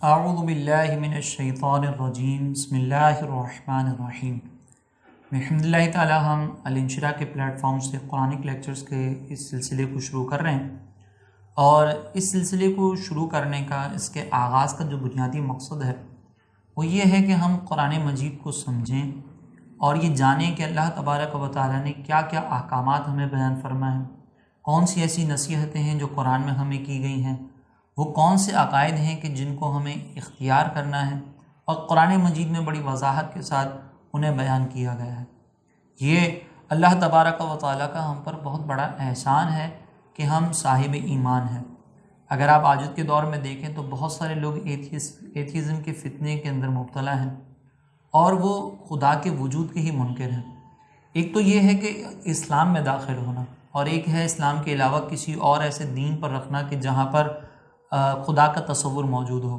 اعوذ باللہ من الشیطان الرجیم بسم اللہ الرحمن الرحیم۔ الحمد للہ تعالی ہم الانشراح کے پلیٹ فارم سے قرآنک لیکچرز کے اس سلسلے کو شروع کر رہے ہیں، اور اس سلسلے کو شروع کرنے کا، اس کے آغاز کا جو بنیادی مقصد ہے وہ یہ ہے کہ ہم قرآن مجید کو سمجھیں اور یہ جانیں کہ اللہ تبارک و تعالیٰ نے کیا کیا احکامات ہمیں بیان فرمائے ہیں، کون سی ایسی نصیحتیں ہیں جو قرآن میں ہمیں کی گئی ہیں، وہ کون سے عقائد ہیں کہ جن کو ہمیں اختیار کرنا ہے، اور قرآن مجید میں بڑی وضاحت کے ساتھ انہیں بیان کیا گیا ہے۔ یہ اللہ تبارک و تعالیٰ کا ہم پر بہت بڑا احسان ہے کہ ہم صاحب ایمان ہیں۔ اگر آپ آج کے دور میں دیکھیں تو بہت سارے لوگ ایتھیزم کے فتنے کے اندر مبتلا ہیں، اور وہ خدا کے وجود کے ہی منکر ہیں۔ ایک تو یہ ہے کہ اسلام میں داخل ہونا، اور ایک ہے اسلام کے علاوہ کسی اور ایسے دین پر رکھنا کہ جہاں پر خدا کا تصور موجود ہو۔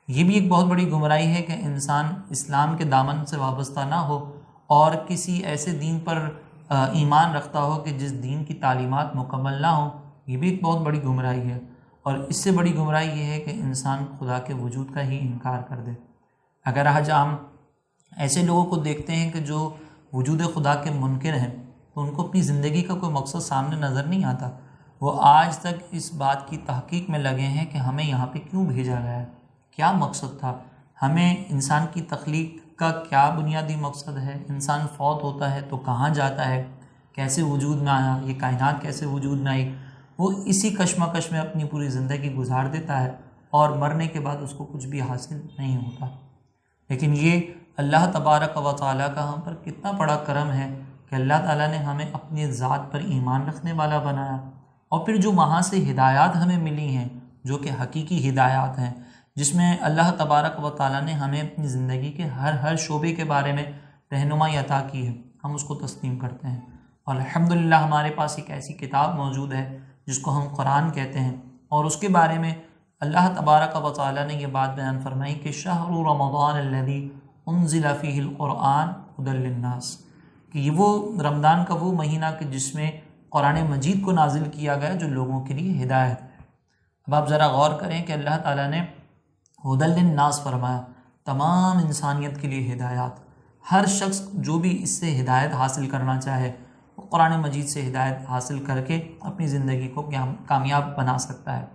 یہ بھی ایک بہت بڑی گمراہی ہے کہ انسان اسلام کے دامن سے وابستہ نہ ہو اور کسی ایسے دین پر ایمان رکھتا ہو کہ جس دین کی تعلیمات مکمل نہ ہوں۔ یہ بھی ایک بہت بڑی گمراہی ہے، اور اس سے بڑی گمراہی یہ ہے کہ انسان خدا کے وجود کا ہی انکار کر دے۔ اگر آج ہم ایسے لوگوں کو دیکھتے ہیں کہ جو وجود خدا کے منکر ہیں، تو ان کو اپنی زندگی کا کوئی مقصد سامنے نظر نہیں آتا۔ وہ آج تک اس بات کی تحقیق میں لگے ہیں کہ ہمیں یہاں پہ کیوں بھیجا گیا ہے، کیا مقصد تھا، ہمیں انسان کی تخلیق کا کیا بنیادی مقصد ہے، انسان فوت ہوتا ہے تو کہاں جاتا ہے، کیسے وجود میں آیا، یہ کائنات کیسے وجود میں آئی۔ وہ اسی کشمکش میں اپنی پوری زندگی گزار دیتا ہے، اور مرنے کے بعد اس کو کچھ بھی حاصل نہیں ہوتا۔ لیکن یہ اللہ تبارک و تعالیٰ کا ہم پر کتنا بڑا کرم ہے کہ اللہ تعالیٰ نے ہمیں اپنی ذات پر ایمان رکھنے والا بنایا، اور پھر جو وہاں سے ہدایات ہمیں ملی ہیں، جو کہ حقیقی ہدایات ہیں، جس میں اللہ تبارک و تعالیٰ نے ہمیں اپنی زندگی کے ہر شعبے کے بارے میں رہنمائی عطا کی ہے، ہم اس کو تسلیم کرتے ہیں۔ اور الحمدللہ ہمارے پاس ایک ایسی کتاب موجود ہے جس کو ہم قرآن کہتے ہیں، اور اس کے بارے میں اللہ تبارک و تعالیٰ نے یہ بات بیان فرمائی کہ شہر رمضان الذی انزل فیہ القرآن ھدی للناس، کہ یہ وہ رمضان کا وہ مہینہ کہ جس میں قرآن مجید کو نازل کیا گیا جو لوگوں کے لیے ہدایت ہے۔ اب آپ ذرا غور کریں کہ اللہ تعالیٰ نے ھدی للناس فرمایا، تمام انسانیت کے لیے ہدایات۔ ہر شخص جو بھی اس سے ہدایت حاصل کرنا چاہے وہ قرآن مجید سے ہدایت حاصل کر کے اپنی زندگی کو کامیاب بنا سکتا ہے۔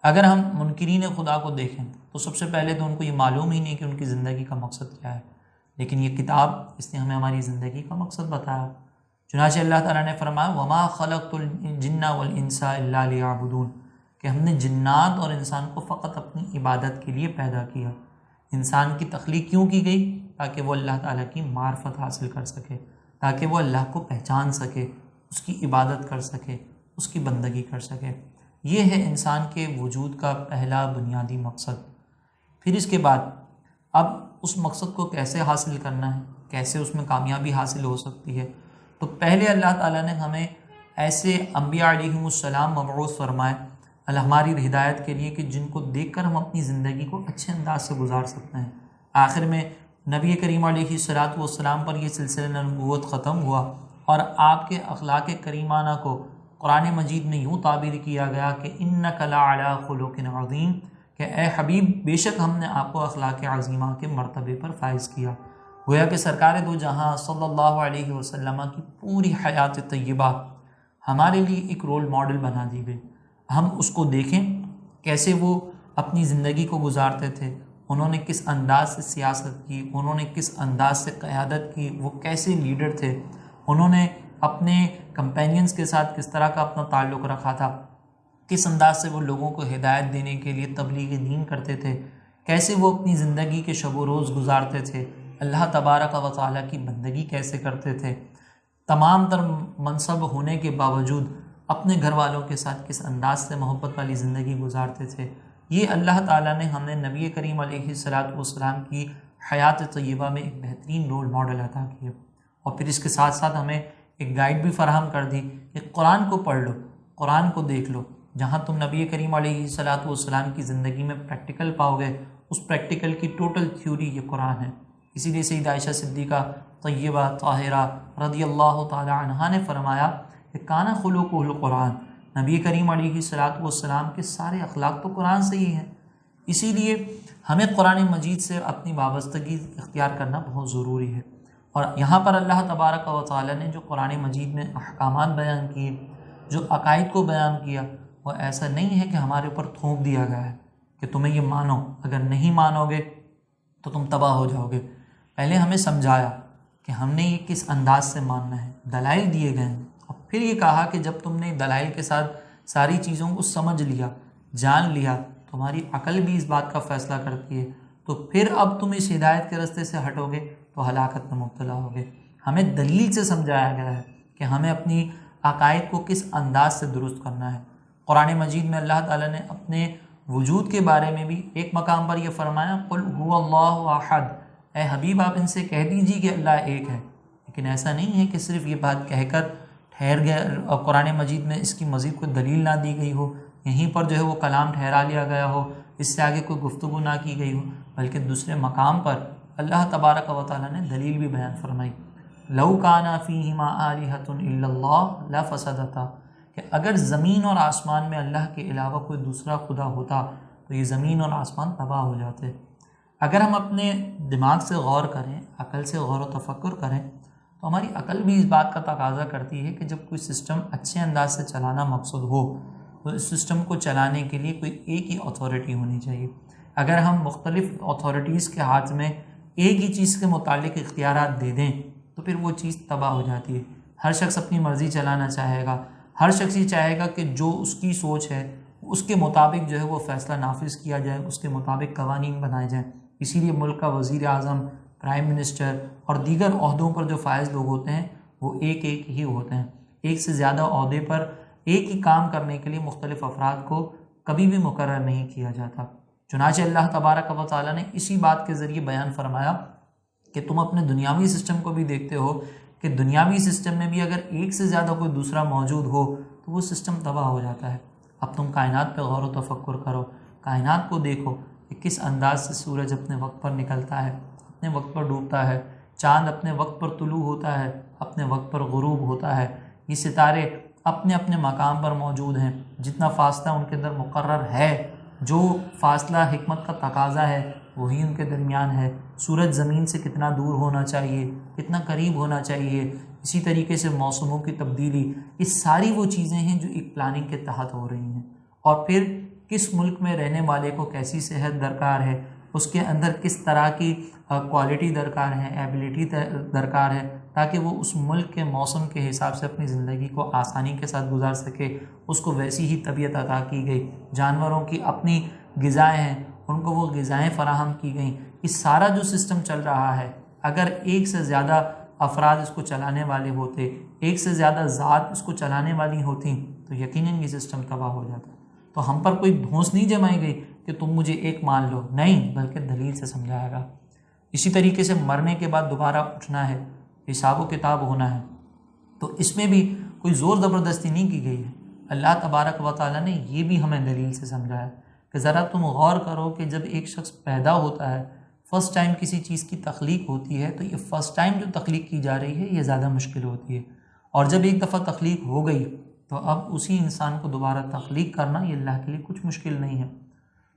اگر ہم منکرین خدا کو دیکھیں تو سب سے پہلے تو ان کو یہ معلوم ہی نہیں کہ ان کی زندگی کا مقصد کیا ہے، لیکن یہ کتاب اس نے ہمیں ہماری زندگی کا مقصد بتایا۔ چنانچہ اللہ تعالیٰ نے فرمایا وَمَا خَلَقْتُ الْجِنَّ وَالْإِنسَ إِلَّا لِيَعْبُدُونَ، کہ ہم نے جنات اور انسان کو فقط اپنی عبادت کے لیے پیدا کیا۔ انسان کی تخلیق کیوں کی گئی؟ تاکہ وہ اللہ تعالیٰ کی معرفت حاصل کر سکے، تاکہ وہ اللہ کو پہچان سکے، اس کی عبادت کر سکے، اس کی بندگی کر سکے۔ یہ ہے انسان کے وجود کا پہلا بنیادی مقصد۔ پھر اس کے بعد اب اس مقصد کو کیسے حاصل کرنا ہے، کیسے اس میں کامیابی حاصل ہو سکتی ہے، تو پہلے اللہ تعالیٰ نے ہمیں ایسے انبیاء علیہم السلام مبعوث فرمائے ہماری ہدایت کے لیے کہ جن کو دیکھ کر ہم اپنی زندگی کو اچھے انداز سے گزار سکتے ہیں۔ آخر میں نبی کریم علیہ السلام پر یہ سلسلہ نبوت ختم ہوا، اور آپ کے اخلاق کریمانہ کو قرآن مجید میں یوں تعبیر کیا گیا کہ اِنَّکَ لَعَلَىٰ خُلُقٍ عَظِيمٍ، کہ اے حبیب بے شک ہم نے آپ کو اخلاق عظیمہ کے مرتبے پر فائز کیا۔ گویا کہ سرکار دو جہاں صلی اللہ علیہ وسلم کی پوری حیات طیبہ ہمارے لیے ایک رول ماڈل بنا دی گئی۔ ہم اس کو دیکھیں کیسے وہ اپنی زندگی کو گزارتے تھے، انہوں نے کس انداز سے سیاست کی، انہوں نے کس انداز سے قیادت کی، وہ کیسے لیڈر تھے، انہوں نے اپنے کمپینینز کے ساتھ کس طرح کا اپنا تعلق رکھا تھا، کس انداز سے وہ لوگوں کو ہدایت دینے کے لیے تبلیغ دین کرتے تھے، کیسے وہ اپنی زندگی کے شب و روز گزارتے تھے، اللہ تبارک و تعالیٰ کی بندگی کیسے کرتے تھے، تمام تر منصب ہونے کے باوجود اپنے گھر والوں کے ساتھ کس انداز سے محبت والی زندگی گزارتے تھے۔ یہ اللہ تعالیٰ نے ہمیں نبی کریم علیہ السلام کی حیات طیبہ میں ایک بہترین رول ماڈل عطا کیا، اور پھر اس کے ساتھ ساتھ ہمیں ایک گائیڈ بھی فراہم کر دی کہ قرآن کو پڑھ لو، قرآن کو دیکھ لو، جہاں تم نبی کریم علیہ السلام کی زندگی میں پریکٹیکل پاؤ گے، اس پریکٹیکل کی ٹوٹل تھیوری یہ قرآن ہے۔ اسی لیے سیدہ عائشہ صدیقہ طیبہ طاہرہ رضی اللہ تعالی عنہا نے فرمایا کہ کانا خلقہ القرآن، نبی کریم علیہ السلام کے سارے اخلاق تو قرآن سے ہی ہیں۔ اسی لیے ہمیں قرآن مجید سے اپنی وابستگی اختیار کرنا بہت ضروری ہے۔ اور یہاں پر اللہ تبارک و تعالیٰ نے جو قرآن مجید میں احکامات بیان کیے، جو عقائد کو بیان کیا، وہ ایسا نہیں ہے کہ ہمارے اوپر تھوپ دیا گیا ہے کہ تمہیں یہ مانو، اگر نہیں مانو گے تو تم تباہ ہو جاؤ گے۔ پہلے ہمیں سمجھایا کہ ہم نے یہ کس انداز سے ماننا ہے، دلائل دیے گئے ہیں، اور پھر یہ کہا کہ جب تم نے دلائل کے ساتھ ساری چیزوں کو سمجھ لیا، جان لیا، تمہاری عقل بھی اس بات کا فیصلہ کرتی ہے، تو پھر اب تم اس ہدایت کے راستے سے ہٹو گے تو ہلاکت میں مبتلا ہوگے۔ ہمیں دلیل سے سمجھایا گیا ہے کہ ہمیں اپنی عقائد کو کس انداز سے درست کرنا ہے۔ قرآن مجید میں اللہ تعالیٰ نے اپنے وجود کے بارے میں بھی ایک مقام پر یہ فرمایا، قل هو اللہ احد، اے حبیب آپ ان سے کہہ دیجیے کہ اللہ ایک ہے۔ لیکن ایسا نہیں ہے کہ صرف یہ بات کہہ کر ٹھہر گئے، اور قرآن مجید میں اس کی مزید کوئی دلیل نہ دی گئی ہو، یہیں پر جو ہے وہ کلام ٹھہرا لیا گیا ہو، اس سے آگے کوئی گفتگو نہ کی گئی ہو، بلکہ دوسرے مقام پر اللہ تبارک و تعالیٰ نے دلیل بھی بیان فرمائی، لو کان فیہما آلہۃ الا اللہ لفسدتا، کہ اگر زمین اور آسمان میں اللہ کے علاوہ کوئی دوسرا خدا ہوتا تو یہ زمین اور آسمان تباہ ہو جاتے۔ اگر ہم اپنے دماغ سے غور کریں، عقل سے غور و تفکر کریں، تو ہماری عقل بھی اس بات کا تقاضا کرتی ہے کہ جب کوئی سسٹم اچھے انداز سے چلانا مقصود ہو تو اس سسٹم کو چلانے کے لیے کوئی ایک ہی اتھارٹی ہونی چاہیے۔ اگر ہم مختلف اتھارٹیز کے ہاتھ میں ایک ہی چیز کے متعلق اختیارات دے دیں تو پھر وہ چیز تباہ ہو جاتی ہے۔ ہر شخص اپنی مرضی چلانا چاہے گا، ہر شخص یہ چاہے گا کہ جو اس کی سوچ ہے اس کے مطابق جو ہے وہ فیصلہ نافذ کیا جائے، اس کے مطابق قوانین بنائے جائیں۔ اسی لیے ملک کا وزیر اعظم، پرائم منسٹر اور دیگر عہدوں پر جو فائز لوگ ہوتے ہیں وہ ایک ہی ہوتے ہیں۔ ایک سے زیادہ عہدے پر ایک ہی کام کرنے کے لیے مختلف افراد کو کبھی بھی مقرر نہیں کیا جاتا۔ چنانچہ اللہ تبارک و تعالیٰ نے اسی بات کے ذریعے بیان فرمایا کہ تم اپنے دنیاوی سسٹم کو بھی دیکھتے ہو کہ دنیاوی سسٹم میں بھی اگر ایک سے زیادہ کوئی دوسرا موجود ہو تو وہ سسٹم تباہ ہو جاتا ہے۔ اب تم کائنات پہ غور و تفکر کرو، کائنات کو دیکھو کہ کس انداز سے سورج اپنے وقت پر نکلتا ہے، اپنے وقت پر ڈوبتا ہے، چاند اپنے وقت پر طلوع ہوتا ہے، اپنے وقت پر غروب ہوتا ہے، یہ ستارے اپنے اپنے مقام پر موجود ہیں، جتنا فاصلہ ان کے اندر مقرر ہے، جو فاصلہ حکمت کا تقاضا ہے وہی ان کے درمیان ہے۔ سورج زمین سے کتنا دور ہونا چاہیے، کتنا قریب ہونا چاہیے، اسی طریقے سے موسموں کی تبدیلی، یہ ساری وہ چیزیں ہیں جو ایک پلاننگ کے تحت ہو رہی ہیں۔ اور پھر کس ملک میں رہنے والے کو کیسی صحت درکار ہے، اس کے اندر کس طرح کی کوالٹی درکار ہے، ایبلٹی درکار ہے، تاکہ وہ اس ملک کے موسم کے حساب سے اپنی زندگی کو آسانی کے ساتھ گزار سکے، اس کو ویسی ہی طبیعت عطا کی گئی۔ جانوروں کی اپنی غذائیں ہیں، ان کو وہ غذائیں فراہم کی گئیں۔ یہ سارا جو سسٹم چل رہا ہے، اگر ایک سے زیادہ افراد اس کو چلانے والے ہوتے، ایک سے زیادہ ذات اس کو چلانے والی ہوتی تو یقیناً یہ سسٹم تباہ ہو جاتا۔ تو ہم پر کوئی دھونس نہیں جمائی گئی کہ تم مجھے ایک مان لو، نہیں، بلکہ دلیل سے سمجھایا گا۔ اسی طریقے سے مرنے کے بعد دوبارہ اٹھنا ہے، حساب و کتاب ہونا ہے، تو اس میں بھی کوئی زور زبردستی نہیں کی گئی ہے۔ اللہ تبارک و تعالیٰ نے یہ بھی ہمیں دلیل سے سمجھایا کہ ذرا تم غور کرو کہ جب ایک شخص پیدا ہوتا ہے، فرسٹ ٹائم کسی چیز کی تخلیق ہوتی ہے، تو یہ فرسٹ ٹائم جو تخلیق کی جا رہی ہے یہ زیادہ مشکل ہوتی ہے، اور جب ایک دفعہ تخلیق ہو گئی تو اب اسی انسان کو دوبارہ تخلیق کرنا یہ اللہ کے لیے کچھ مشکل نہیں ہے۔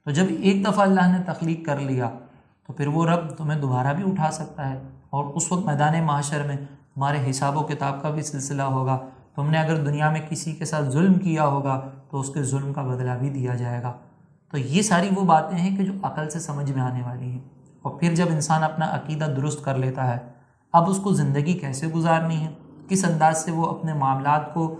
تو جب ایک دفعہ اللہ نے تخلیق کر لیا تو پھر وہ رب تمہیں دوبارہ بھی اٹھا سکتا ہے، اور اس وقت میدان محشر میں تمہارے حساب و کتاب کا بھی سلسلہ ہوگا۔ تم نے اگر دنیا میں کسی کے ساتھ ظلم کیا ہوگا تو اس کے ظلم کا بدلہ بھی دیا جائے گا۔ تو یہ ساری وہ باتیں ہیں کہ جو عقل سے سمجھ میں آنے والی ہیں۔ اور پھر جب انسان اپنا عقیدہ درست کر لیتا ہے، اب اس کو زندگی کیسے گزارنی ہے، کس انداز سے وہ اپنے معاملات کو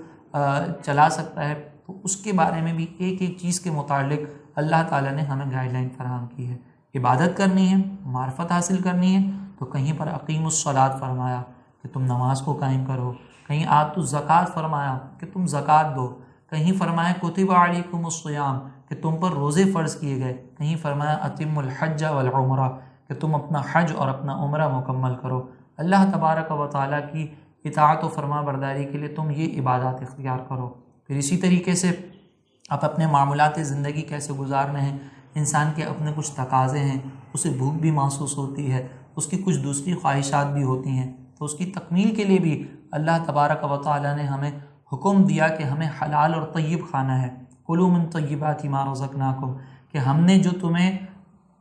چلا سکتا ہے، تو اس کے بارے میں بھی ایک ایک چیز کے متعلق اللہ تعالیٰ نے ہمیں گائیڈ لائن فراہم کی ہے۔ عبادت کرنی ہے، معرفت حاصل کرنی ہے، تو کہیں پر اقیم الصلاۃ فرمایا کہ تم نماز کو قائم کرو، کہیں آتوا الزکوٰۃ فرمایا کہ تم زکوٰۃ دو، کہیں فرمایا کتب علیکم الصیام کہ تم پر روزے فرض کیے گئے، کہیں فرمایا اتم الحج والعمرہ کہ تم اپنا حج اور اپنا عمرہ مکمل کرو۔ اللہ تبارک و تعالیٰ کی اطاعت و فرما برداری کے لیے تم یہ عبادات اختیار کرو۔ پھر اسی طریقے سے آپ اپنے معاملات زندگی کیسے گزارنے ہیں، انسان کے اپنے کچھ تقاضے ہیں، اسے بھوک بھی محسوس ہوتی ہے، اس کی کچھ دوسری خواہشات بھی ہوتی ہیں، تو اس کی تکمیل کے لیے بھی اللہ تبارک و تعالیٰ نے ہمیں حکم دیا کہ ہمیں حلال اور طیب کھانا ہے۔ کلوا من طیبات ما رزقناکم کہ ہم نے جو تمہیں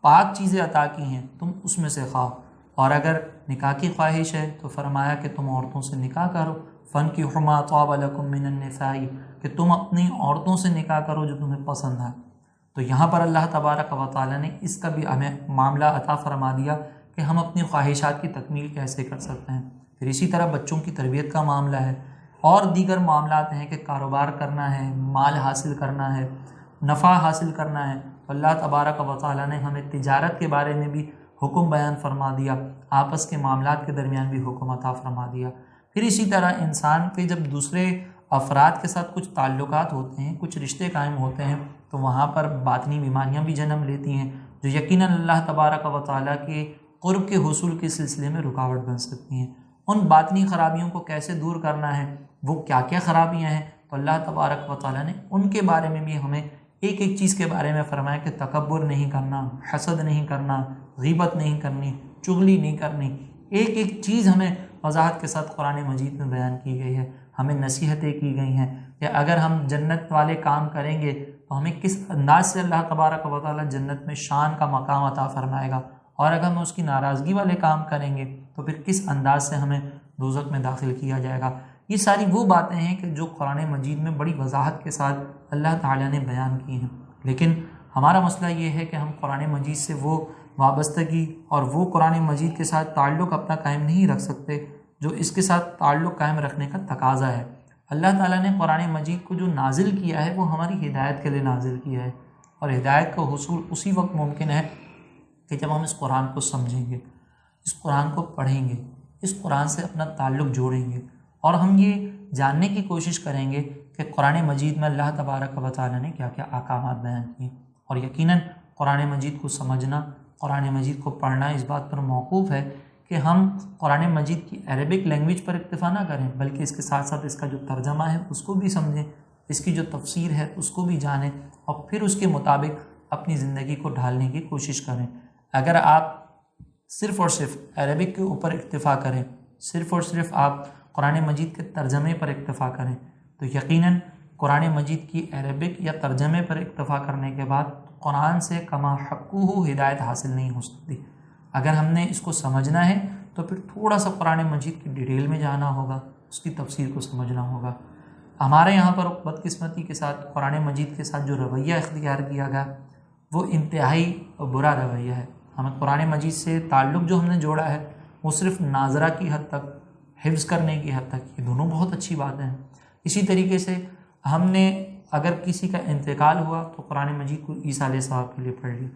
پاک چیزیں عطا کی ہیں تم اس میں سے کھاؤ، اور اگر نکاح کی خواہش ہے تو فرمایا کہ تم عورتوں سے نکاح کرو، فَانْكِحُوا مَا طَابَ لَكُم مِّنَ النِّسَاءِ، کہ تم اپنی عورتوں سے نکاح کرو جو تمہیں پسند ہے۔ تو یہاں پر اللہ تبارک و تعالیٰ نے اس کا بھی ہمیں معاملہ عطا فرما دیا کہ ہم اپنی خواہشات کی تکمیل کیسے کر سکتے ہیں۔ پھر اسی طرح بچوں کی تربیت کا معاملہ ہے، اور دیگر معاملات ہیں کہ کاروبار کرنا ہے، مال حاصل کرنا ہے، نفع حاصل کرنا ہے، تو اللہ تبارک و تعالیٰ نے ہمیں تجارت کے بارے میں بھی حکم بیان فرما دیا، آپس کے معاملات کے درمیان بھی حکم عطا فرما دیا۔ پھر اسی طرح انسان پہ جب دوسرے افراد کے ساتھ کچھ تعلقات ہوتے ہیں، کچھ رشتے قائم ہوتے ہیں، تو وہاں پر باطنی بیماریاں بھی جنم لیتی ہیں جو یقیناً اللہ تبارک و تعالیٰ کے قرب کے حصول کے سلسلے میں رکاوٹ بن سکتی ہیں۔ ان باطنی خرابیوں کو کیسے دور کرنا ہے، وہ کیا کیا خرابیاں ہیں، تو اللہ تبارک و تعالیٰ نے ان کے بارے میں بھی ہمیں ایک ایک چیز کے بارے میں فرمایا کہ تکبر نہیں کرنا، حسد نہیں کرنا، غیبت نہیں کرنی، چغلی نہیں کرنی، ایک ایک چیز ہمیں وضاحت کے ساتھ قرآن مجید میں بیان کی گئی ہے۔ ہمیں نصیحتیں کی گئی ہیں کہ اگر ہم جنت والے کام کریں گے تو ہمیں کس انداز سے اللہ تبارک و تعالیٰ جنت میں شان کا مقام عطا فرمائے گا، اور اگر ہم اس کی ناراضگی والے کام کریں گے تو پھر کس انداز سے ہمیں دوزخ میں داخل کیا جائے گا۔ یہ ساری وہ باتیں ہیں کہ جو قرآن مجید میں بڑی وضاحت کے ساتھ اللہ تعالیٰ نے بیان کی ہیں، لیکن ہمارا مسئلہ یہ ہے کہ ہم قرآن مجید سے وہ وابستگی اور وہ قرآن مجید کے ساتھ تعلق اپنا قائم نہیں رکھ سکتے جو اس کے ساتھ تعلق قائم رکھنے کا تقاضا ہے۔ اللہ تعالیٰ نے قرآن مجید کو جو نازل کیا ہے وہ ہماری ہدایت کے لیے نازل کیا ہے، اور ہدایت کا حصول اسی وقت ممکن ہے کہ جب ہم اس قرآن کو سمجھیں گے، اس قرآن کو پڑھیں گے، اس قرآن سے اپنا تعلق جوڑیں گے، اور ہم یہ جاننے کی کوشش کریں گے کہ قرآن مجید میں اللہ تبارک و تعالیٰ نے کیا کیا احکامات بیان کیے۔ اور یقیناً قرآن مجید کو سمجھنا، قرآن مجید کو پڑھنا اس بات پر موقوف ہے کہ ہم قرآن مجید کی عربک لینگویج پر اکتفا نہ کریں، بلکہ اس کے ساتھ ساتھ اس کا جو ترجمہ ہے اس کو بھی سمجھیں، اس کی جو تفسیر ہے اس کو بھی جانیں، اور پھر اس کے مطابق اپنی زندگی کو ڈھالنے کی کوشش کریں۔ اگر آپ صرف اور صرف عربک کے اوپر اکتفا کریں، صرف اور صرف آپ قرآن مجید کے ترجمے پر اکتفا کریں، تو یقیناً قرآن مجید کی عربک یا ترجمے پر اکتفا کرنے کے بعد قرآن سے کما حقہ ہدایت حاصل نہیں ہو سکتی۔ اگر ہم نے اس کو سمجھنا ہے تو پھر تھوڑا سا قرآن مجید کی ڈیٹیل میں جانا ہوگا، اس کی تفسیر کو سمجھنا ہوگا۔ ہمارے یہاں پر بدقسمتی کے ساتھ قرآن مجید کے ساتھ جو رویہ اختیار کیا گیا وہ انتہائی برا رویہ ہے۔ ہمیں قرآن مجید سے تعلق جو ہم نے جوڑا ہے وہ صرف ناظرہ کی حد تک، حفظ کرنے کی حد تک، یہ دونوں بہت اچھی باتیں ہیں۔ اسی طریقے سے ہم نے اگر کسی کا انتقال ہوا تو قرآن مجید کو عیسیٰ علیہ السلام کے لیے پڑھ لیا،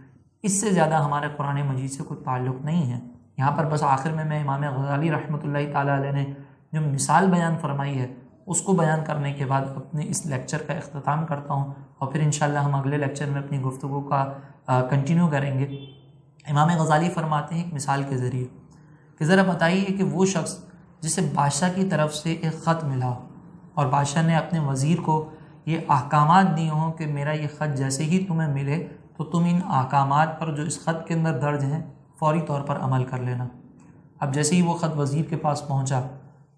اس سے زیادہ ہمارے قرآن مجید سے کوئی تعلق نہیں ہے۔ یہاں پر بس آخر میں امام غزالی رحمۃ اللہ تعالیٰ علیہ نے جو مثال بیان فرمائی ہے اس کو بیان کرنے کے بعد اپنے اس لیکچر کا اختتام کرتا ہوں، اور پھر انشاءاللہ ہم اگلے لیکچر میں اپنی گفتگو کا کنٹینیو کریں گے۔ امام غزالی فرماتے ہیں ایک مثال کے ذریعے کہ ذرا بتائیے کہ وہ شخص جسے بادشاہ کی طرف سے ایک خط ملا ہو، اور بادشاہ نے اپنے وزیر کو یہ احکامات دیے ہوں کہ میرا یہ خط جیسے ہی تمہیں ملے تو تم ان احکامات پر جو اس خط کے اندر درج ہیں فوری طور پر عمل کر لینا۔ اب جیسے ہی وہ خط وزیر کے پاس پہنچا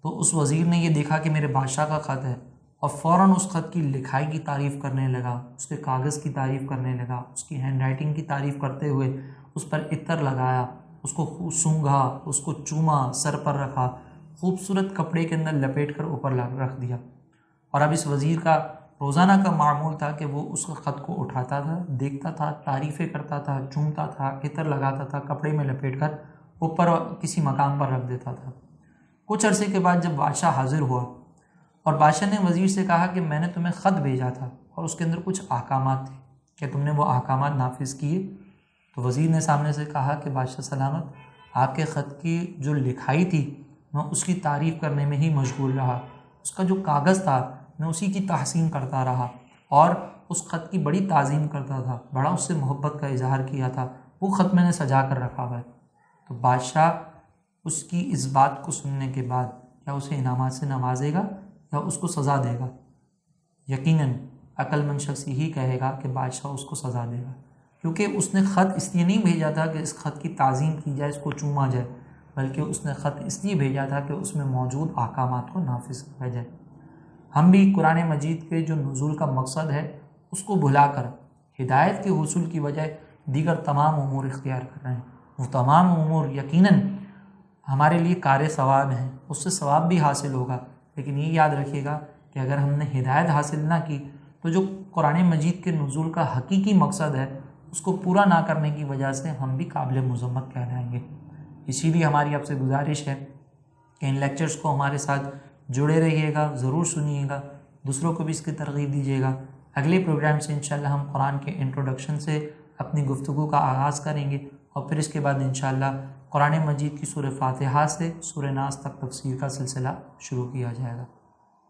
تو اس وزیر نے یہ دیکھا کہ میرے بادشاہ کا خط ہے، اور فوراً اس خط کی لکھائی کی تعریف کرنے لگا، اس کے کاغذ کی تعریف کرنے لگا، اس کی ہینڈ رائٹنگ کی تعریف کرتے ہوئے اس پر عطر لگایا، اس کو سونگھا، اس کو چوما، سر پر رکھا، خوبصورت کپڑے کے اندر لپیٹ کر اوپر رکھ دیا۔ اور اب اس وزیر کا روزانہ کا معمول تھا کہ وہ اس خط کو اٹھاتا تھا، دیکھتا تھا، تعریفیں کرتا تھا، چومتا تھا، عطر لگاتا تھا، کپڑے میں لپیٹ کر اوپر کسی مقام پر رکھ دیتا تھا۔ کچھ عرصے کے بعد جب بادشاہ حاضر ہوا اور بادشاہ نے وزیر سے کہا کہ میں نے تمہیں خط بھیجا تھا اور اس کے اندر کچھ احکامات تھے، کیا تم نے وہ احکامات نافذ کیے؟ تو وزیر نے سامنے سے کہا کہ بادشاہ سلامت، آپ کے خط کی جو لکھائی تھی میں اس کی تعریف کرنے میں ہی مشغول رہا، اس کا جو کاغذ تھا میں اسی کی تحسین کرتا رہا، اور اس خط کی بڑی تعظیم کرتا تھا، بڑا اس سے محبت کا اظہار کیا تھا، وہ خط میں نے سجا کر رکھا ہوا ہے۔ تو بادشاہ اس کی اس بات کو سننے کے بعد کیا اسے انعامات سے نوازے گا یا اس کو سزا دے گا؟ یقیناً عقل مند شخص یہی کہے گا کہ بادشاہ اس کو سزا دے گا، کیونکہ اس نے خط اس لیے نہیں بھیجا تھا کہ اس خط کی تعظیم کی جائے، اس کو چوما جائے، بلکہ اس نے خط اس لیے بھیجا تھا کہ اس میں موجود احکامات کو نافذ کیا جائے۔ ہم بھی قرآن مجید کے جو نزول کا مقصد ہے اس کو بھلا کر ہدایت کے حصول کی بجائے دیگر تمام امور اختیار کر رہے ہیں، وہ تمام امور یقیناً ہمارے لیے کار ثواب ہیں، اس سے ثواب بھی حاصل ہوگا، لیکن یہ یاد رکھیے گا کہ اگر ہم نے ہدایت حاصل نہ کی تو جو قرآن مجید کے نزول کا حقیقی مقصد ہے اس کو پورا نہ کرنے کی وجہ سے ہم بھی قابل مذمت کہلائیں گے۔ اسی لیے ہماری آپ سے گزارش ہے کہ ان لیکچرز کو ہمارے ساتھ جڑے رہیے گا، ضرور سنیے گا، دوسروں کو بھی اس کی ترغیب دیجیے گا۔ اگلے پروگرام سے انشاءاللہ ہم قرآن کے انٹروڈکشن سے اپنی گفتگو کا آغاز کریں گے، اور پھر اس کے بعد انشاءاللہ قرآن مجید کی سورہ فاتحہ سے سورہ ناس تک تفسیر کا سلسلہ شروع کیا جائے گا۔